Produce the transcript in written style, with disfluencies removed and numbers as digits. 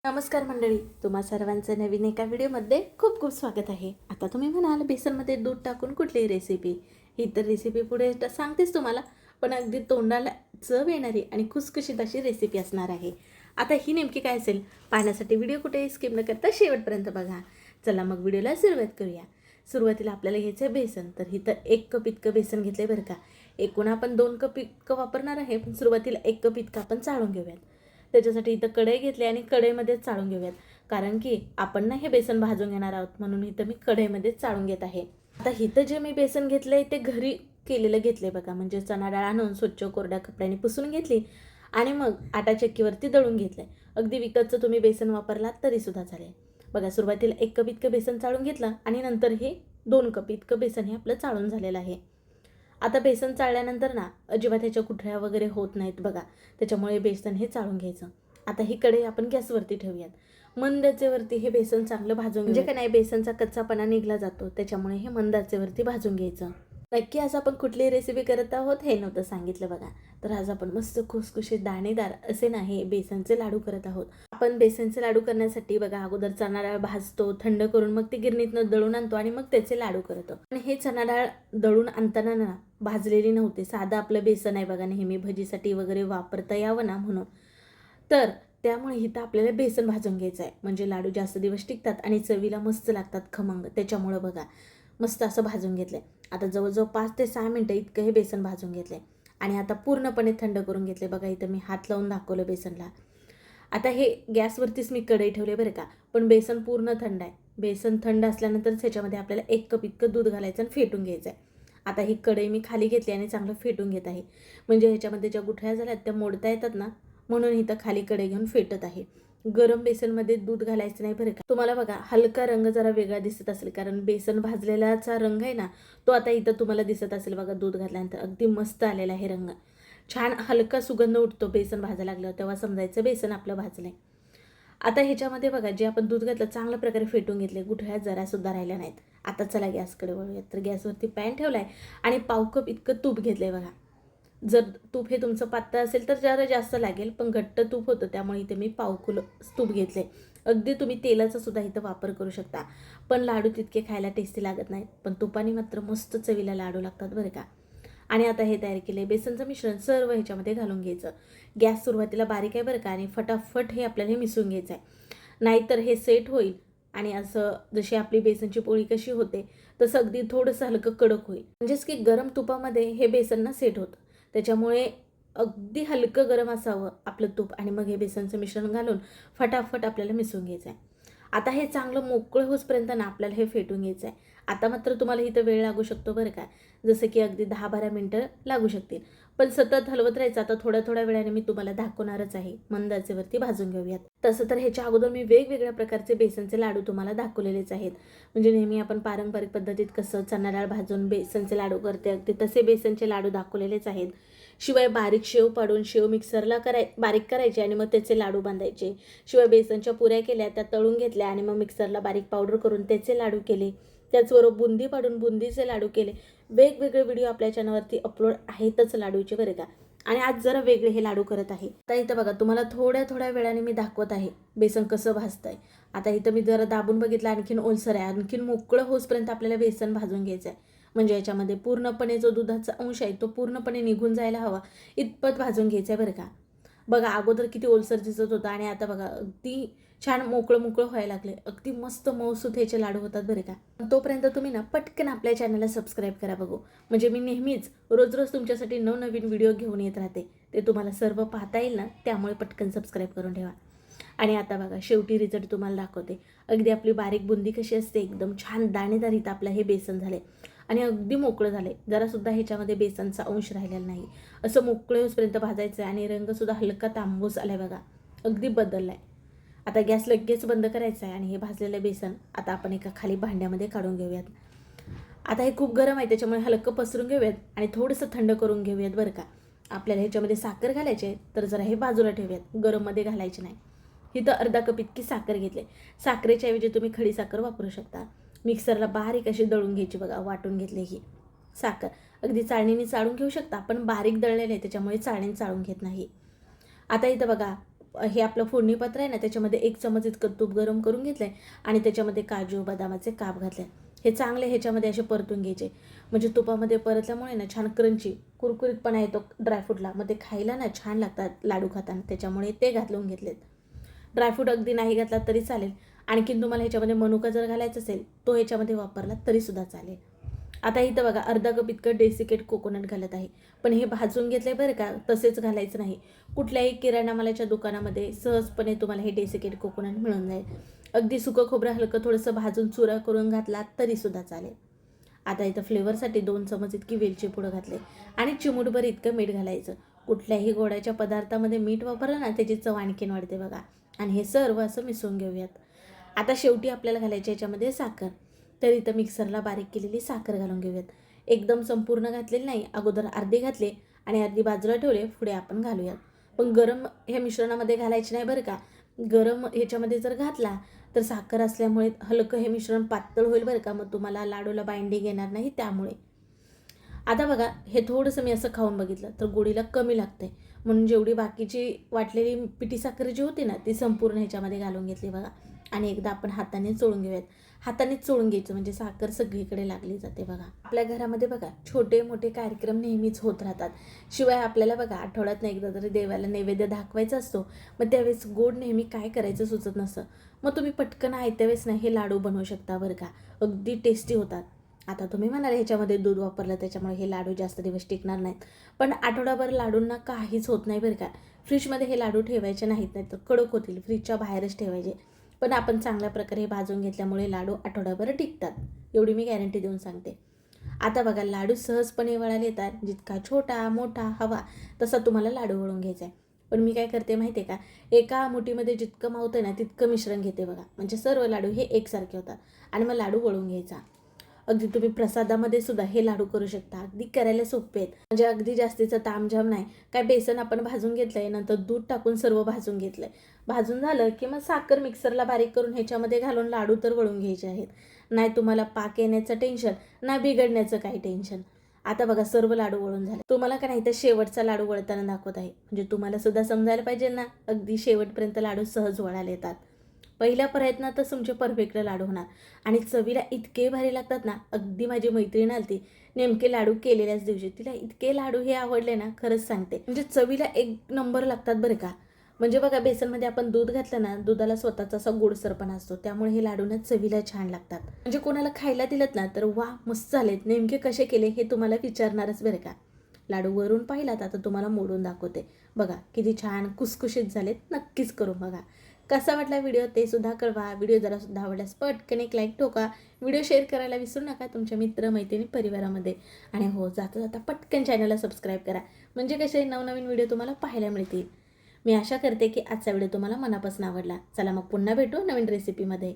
नमस्कार मंडळी, तुम्हा सर्वांचं नवीन एका व्हिडिओमध्ये खूप खूप स्वागत आहे. आता तुम्ही म्हणाल बेसनमध्ये दूध टाकून कुठली रेसिपी, ही तर रेसिपी पुढे सांगतेच तुम्हाला, पण अगदी तोंडाला चव येणारी आणि खुसखुशीत अशी रेसिपी असणार आहे. आता ही नेमकी काय असेल पाहण्यासाठी व्हिडिओ कुठेही स्किप न करता शेवटपर्यंत बघा. चला मग व्हिडिओला सुरुवात करूया. सुरुवातीला आपल्याला घ्यायचं आहे बेसन. तर ही तर 1 कप इतकं बेसन घेतलं आहे बरं का. एकूण आपण 2 कप इतकं वापरणार आहे, पण सुरुवातीला 1 कप इतकं आपण चाळून घेऊयात. त्याच्यासाठी इथं कढई घेतली आणि कढईमध्येच चाळून घेऊयात, कारण की आपण ना हे बेसन भाजून घेणार आहोत, म्हणून इथं मी कढईमध्येच चाळून घेत आहे. आता इथं जे मी बेसन घेतलंय ते घरी केलेलं घेतलंय बघा, म्हणजे चणा डाळ आणून स्वच्छ कोरड्या कपड्याने पुसून घेतली आणि मग आटा चक्कीवरती दळून घेतलंय. अगदी विकतचं तुम्ही बेसन वापरलात तरी सुद्धा चालेल. बघा, सुरुवातीला 1 कप इतकं बेसन चाळून घेतलं आणि नंतर हे 2 कप इतकं बेसन हे आपलं चाळून झालेलं आहे. आता बेसन चाळल्यानंतर ना अजिबात ह्याच्या गुठळ्या वगैरे होत नाहीत बघा, त्याच्यामुळे बेसन हे चाळून घ्यायचं. आता ही कढई आपण गॅसवरती ठेवूयात. मंद आचेवरती हे बेसन चांगलं भाजून, म्हणजे काय नाही, बेसनचा कच्चापणा निघला जातो, त्याच्यामुळे हे मंद आचेवरती भाजून घ्यायचं. नक्की आज आपण कुठली रेसिपी करत आहोत हे नव्हतं सांगितलं बघा. तर आज आपण मस्त खुसखुशीत दाणेदार असे नाही बेसनचे लाडू करत आहोत. आपण बेसनचे लाडू करण्यासाठी बघा अगोदर चणा डाळ भाजतो, थंड करून मग ती गिरणीतनं दळून आणतो आणि मग त्याचे लाडू करतो. आणि हे चणा डाळ दळून आणताना ना भाजलेली नव्हते, साधं आपलं बेसन आहे बघा, नेहमी भजीसाठी वगैरे वापरता यावं ना म्हणून. तर त्यामुळे इथं आपल्याला बेसन भाजून घ्यायचं आहे, म्हणजे लाडू जास्त दिवस टिकतात आणि चवीला मस्त लागतात खमंग. त्याच्यामुळं बघा मस्त असं भाजून घेतलंय. आता जवळजवळ 5 ते 6 मिनटं इतकं हे बेसन भाजून घेतलंय आणि आता पूर्णपणे थंड करून घेतले. बघा इथं मी हात लावून दाखवलं बेसनला. आता हे गॅसवरतीच मी कढई ठेवले बरं का, पण बेसन पूर्ण थंड आहे. बेसन थंड असल्यानंतरच ह्याच्यामध्ये आपल्याला 1 कप इतकं दूध घालायचं आणि फेटून घ्यायचं आहे. आता ही कढई मी खाली घेतली आणि चांगलं फेटून घेत आहे, म्हणजे ह्याच्यामध्ये ज्या गुठळ्या झाल्यात त्या मोडता येतात ना, म्हणून इथं खाली कढई घेऊन फेटत आहे. गरम बेसनमध्ये दूध घालायचं नाही बरं का. तुम्हाला बघा हलका रंग जरा वेगळा दिसत असेल, कारण बेसन भाजलेलाचा रंग आहे ना, तो आता इथं तुम्हाला दिसत असेल बघा. दूध घातल्यानंतर अगदी मस्त आलेला आहे रंग. छान हलका सुगंध उठतो बेसन भाजायला लागल्यावर, तेव्हा समजायचं बेसन आपलं भाजलंय. आता ह्याच्यामध्ये बघा जे आपण दूध घातलं चांगल्या प्रकारे फेटून घेतले, गुठळ्या जरासुद्धा राहिल्या नाहीत. आता चला गॅसकडे वळूयात. तर गॅसवरती पॅन ठेवलाय आणि पाव कप इतकं तूप घेतलंय बघा. जर तूप हे तुमचं पातळ असेल तर जरा जास्त लागेल, पण घट्ट तूप होतं त्यामुळे इथे मी पाव किलो तूप घेतले. अगदी तुम्ही तेलाचा सुद्धा इथं वापर करू शकता, पण लाडू तितके खायला टेस्टी लागत नाहीत, पण तुपाने मात्र मस्त चवीला लाडू लागतात बरं का. आणि आता हे तयार केले बेसनचं मिश्रण सर्व ह्याच्यामध्ये घालून घ्यायचं. गॅस सुरुवातीला बारीक आहे बरं का, आणि फटाफट हे आपल्याला हे मिसळून घ्यायचं आहे, नाहीतर हे सेट होईल आणि असं जशी आपली बेसनची पोळी कशी होते तसं अगदी थोडंसं हलकं कडक होईल. म्हणजेच की गरम तुपामध्ये हे बेसन ना सेट होतं, त्याच्यामुळे अगदी हलकं गरम असावं आपलं तूप आणि मग हे बेसनचं मिश्रण घालून फटाफट आपल्याला मिसळून घ्यायचं आहे. आता हे चांगलं मोकळं होईपर्यंत ना आपल्याला हे फेटून घ्यायचं आहे. आता मात्र तुम्हाला इथं वेळ लागू शकतो बरं का, जसं की अगदी 10-12 मिनटं लागू शकतील, पण सतत हलवत राहायचं. आता थोड्या थोड्या वेळाने मी तुम्हाला दाखवणारच आहे. मंद आचेवरती भाजून घेऊयात. तसं तर ह्याच्या अगोदर मी वेगवेगळ्या प्रकारचे बेसनचे लाडू तुम्हाला दाखवलेलेच आहेत, म्हणजे नेहमी आपण पारंपरिक पद्धतीत कसं चणा डाळ भाजून बेसनचे लाडू करते, अगदी तसे बेसनचे लाडू दाखवलेलेच आहेत. शिवाय बारीक शेव पाडून शेव मिक्सरला बारीक करायचे आणि मग त्याचे लाडू बांधायचे. शिवाय बेसनच्या पुऱ्या केल्या, त्या तळून घेतल्या आणि मग मिक्सरला बारीक पावडर करून त्याचे लाडू केले. त्याचबरोबर बुंदी पाडून बुंदीचे लाडू केले. वेगवेगळे व्हिडिओ आपल्या चॅनलवरती अपलोड आहेतच लाडूचे बरं का. आणि आज जरा वेगळे हे लाडू करत आहे. आता इथं बघा तुम्हाला थोड्या थोड्या वेळाने मी दाखवत आहे बेसन कसं भाजतंय. आता इथं मी जरा दाबून बघितलं, आणखीन ओलसर आहे, आणखीन मोकळं होईपर्यंत आपल्याला बेसन भाजून घ्यायचं आहे. म्हणजे याच्यामध्ये पूर्णपणे जो दुधाचा अंश आहे तो पूर्णपणे निघून जायला हवा इतपत भाजून घ्यायचं आहे बरं का. बघा अगोदर किती ओलसर दिसत होतं आणि आता बघा अगदी छान मोकळं मोकळं व्हायला लागले. अगदी मस्त मऊसूत ह्याचे लाडू होतात बरं का. तोपर्यंत तुम्ही ना पटकन आपल्या चॅनलला सबस्क्राईब करा बघू, म्हणजे मी नेहमीच रोज रोज तुमच्यासाठी नवनवीन व्हिडिओ घेऊन येत राहते, ते तुम्हाला सर्व पाहता येईल ना, त्यामुळे पटकन सबस्क्राईब करून ठेवा. आणि आता बघा शेवटी रिझल्ट तुम्हाला दाखवते. अगदी आपली बारीक बुंदी कशी असते एकदम छान दाणेदार इथं आपलं हे बेसन झाले आणि अगदी मोकळं झाले. जरासुद्धा ह्याच्यामध्ये बेसनचा अंश राहिलेला नाही. असं मोकळे होईपर्यंत भाजायचं आहे आणि रंगसुद्धा हलका तांबूस आला आहे बघा, अगदी बदलला आहे. आता गॅस लगेच बंद करायचा आहे आणि हे भाजलेलं बेसन आता आपण एका खाली भांड्यामध्ये काढून घेऊयात. आता हे खूप गरम आहे त्याच्यामुळे हलकं पसरून घेऊयात आणि थोडंसं थंड करून घेऊयात बरं का. आपल्याला ह्याच्यामध्ये साखर घालायची आहे, तर जरा हे बाजूला ठेवूयात, गरममध्ये घालायची नाही. इथं अर्धा कप इतकी साखर घेतली. साखरेच्या ऐवजी तुम्ही खडी साखर वापरू शकता. मिक्सरला बारीक अशी दळून घ्यायची बघा, वाटून घेतली ही साखर. अगदी चाळणीने चाळून घेऊ शकता, पण बारीक दळलेलं आहे त्याच्यामुळे चाळणीने चाळून घेत नाही. आता इथं बघा हे आपलं फोडणीपत्र आहे ना, त्याच्यामध्ये 1 चमच इतकं तूप गरम करून घेतलं आहे आणि त्याच्यामध्ये काजू बदामाचे काप घातले. हे चांगले ह्याच्यामध्ये असे परतून घ्यायचे. म्हणजे तुपामध्ये परतल्यामुळे ना छान क्रंची कुरकुरीतपणा येतो ड्रायफ्रूटला. मग ते खायला ना छान लागतात लाडू खाताना, त्याच्यामुळे ते घालून घेतलेत. ड्रायफ्रूट अगदी नाही घातला तरी चालेल. आणखीन तुम्हाला ह्याच्यामध्ये मनुका जर घालायचा असेल तो ह्याच्यामध्ये वापरला तरीसुद्धा चालेल. आता इथं बघा अर्धा कप इतकं डेसिकेट कोकोनट घालत आहे. पण हे भाजून घेतलं आहे बरं का, तसेच घालायचं नाही. कुठल्याही किराणा मालाच्या दुकानामध्ये सहजपणे तुम्हाला हे डेसिकेट कोकोनट मिळून जाईल. अगदी सुकं खोबरं हलकं थोडंसं भाजून चुरा करून घातला तरीसुद्धा चालेल. आता इथं फ्लेवरसाठी 2 चमच इतकी वेलची पूड घातले आणि चिमूटभर इतकं मीठ घालायचं. कुठल्याही गोडाच्या पदार्थामध्ये मीठ वापरलं ना त्याची चव आणखीन वाढते बघा. आणि हे सर्व असं मिसळून घेऊयात. आता शेवटी आपल्याला घालायची याच्यामध्ये साखर. तर इथं मिक्सरला बारीक केलेली साखर घालून घेऊयात. एकदम संपूर्ण घातलेली नाही, अगोदर अर्धी घातले आणि अर्धी बाजूला ठेवले, पुढे आपण घालूयात. पण गरम ह्या मिश्रणामध्ये घालायची नाही बरं का. गरम ह्याच्यामध्ये जर घातला तर साखर असल्यामुळे हलकं हे मिश्रण पातळ होईल बरं का, मग तुम्हाला लाडूला बाइंडिंग येणार नाही त्यामुळे. आता बघा हे थोडंसं मी असं खाऊन बघितलं तर गोडीला कमी लागते, म्हणून जेवढी बाकीची वाटलेली पिठी साखर जी होती ना ती संपूर्ण ह्याच्यामध्ये घालून घेतली बघा. आणि एकदा आपण हाताने चोळून घेऊयात. हातानेच चोळून घ्यायचं म्हणजे साखर सगळीकडे लागली जाते बघा. आपल्या घरामध्ये बघा छोटे मोठे कार्यक्रम नेहमीच होत राहतात. शिवाय आपल्याला बघा आठवड्यातनं एकदा तरी देवाला नैवेद्य दाखवायचा असतो. मग त्यावेळेस गोड नेहमी काय करायचं सुचत नसतं. मग तुम्ही पटकन त्यावेळेस ना हे लाडू बनवू शकता बरं का. अगदी टेस्टी होतात. आता तुम्ही म्हणाल ह्याच्यामध्ये दूध वापरलं त्याच्यामुळे हे लाडू जास्त दिवस टिकणार नाहीत. पण आठवडाभर लाडूंना काहीच होत नाही बरं का. फ्रीजमध्ये हे लाडू ठेवायचे नाहीत, नाही तर कडक होतील. फ्रीजच्या बाहेरच ठेवायचे. पण आपण चांगल्या प्रकारे हे भाजून घेतल्यामुळे लाडू आठवडाभर टिकतात, एवढी मी गॅरंटी देऊन सांगते. आता बघा लाडू सहजपणे वळायला येतात. जितका छोटा मोठा हवा तसा तुम्हाला लाडू वळून घ्यायचा आहे. पण मी काय करते माहिती आहे का, एका मुठीमध्ये जितकं मावतं ना तितकं मिश्रण घेते बघा. म्हणजे सर्व लाडू हे एकसारखे होतात आणि मग लाडू वळून घ्यायचा. अगदी तुम्ही प्रसादामध्ये सुद्धा हे लाडू करू शकता. अगदी करायला सोपे आहेत. म्हणजे अगदी जास्तीचा तामझाम नाही. काय बेसन आपण भाजून घेतलंय, नंतर दूध टाकून सर्व भाजून घेतलंय. भाजून झालं की मग साखर मिक्सरला बारीक करून ह्याच्यामध्ये घालून लाडू तर वळून घ्यायचे आहेत. नाही तुम्हाला पाक येण्याचं टेन्शन, ना बिघडण्याचं काही टेन्शन. आता बघा सर्व लाडू वळून झाले. तुम्हाला का नाही तर शेवटचा लाडू वळताना दाखवत आहे. म्हणजे तुम्हाला सुद्धा समजायला पाहिजे ना, अगदी शेवटपर्यंत लाडू सहज वळायला येतात. पहिल्या प्रयत्नातच तुमचे परफेक्ट लाडू होणार आणि चवीला इतके भारी लागतात ना. अगदी माझी मैत्रीण आलती नेमके लाडू केलेल्याच दिवशी, तिला इतके लाडू हे आवडले ना, खरंच सांगते. म्हणजे चवीला एक नंबर लागतात बरं का. म्हणजे बघा बेसनमध्ये आपण दूध घातलं ना, दुधाला स्वतःचा असा गोडसरपणा असतो, त्यामुळे हे लाडू ना चवीला छान लागतात. म्हणजे कोणाला खायला दिलत ना तर वा मस्त झालेत, नेमके कसे केले हे तुम्हाला विचारणारच बरं का. लाडू वरून पाहिलात, आता तुम्हाला मोडून दाखवते बघा किती छान कुसकुशीत झालेत. नक्कीच करून बघा. कसा वाटला व्हिडिओ ते सुद्धा कळवा. व्हिडिओ जरा सुद्धा आवडल्यास पटकन एक लाईक ठोका. व्हिडिओ शेअर करायला विसरू नका तुमच्या मित्र मैत्रिणी परिवारामध्ये. आणि हो जाता जाता पटकन चॅनलला सबस्क्राईब करा, म्हणजे कसे नवनवीन व्हिडिओ तुम्हाला पाहायला मिळतील. मी आशा करते की आजचा व्हिडिओ तुम्हाला मनापासून आवडला. चला मग पुन्हा भेटू नवीन रेसिपीमध्ये.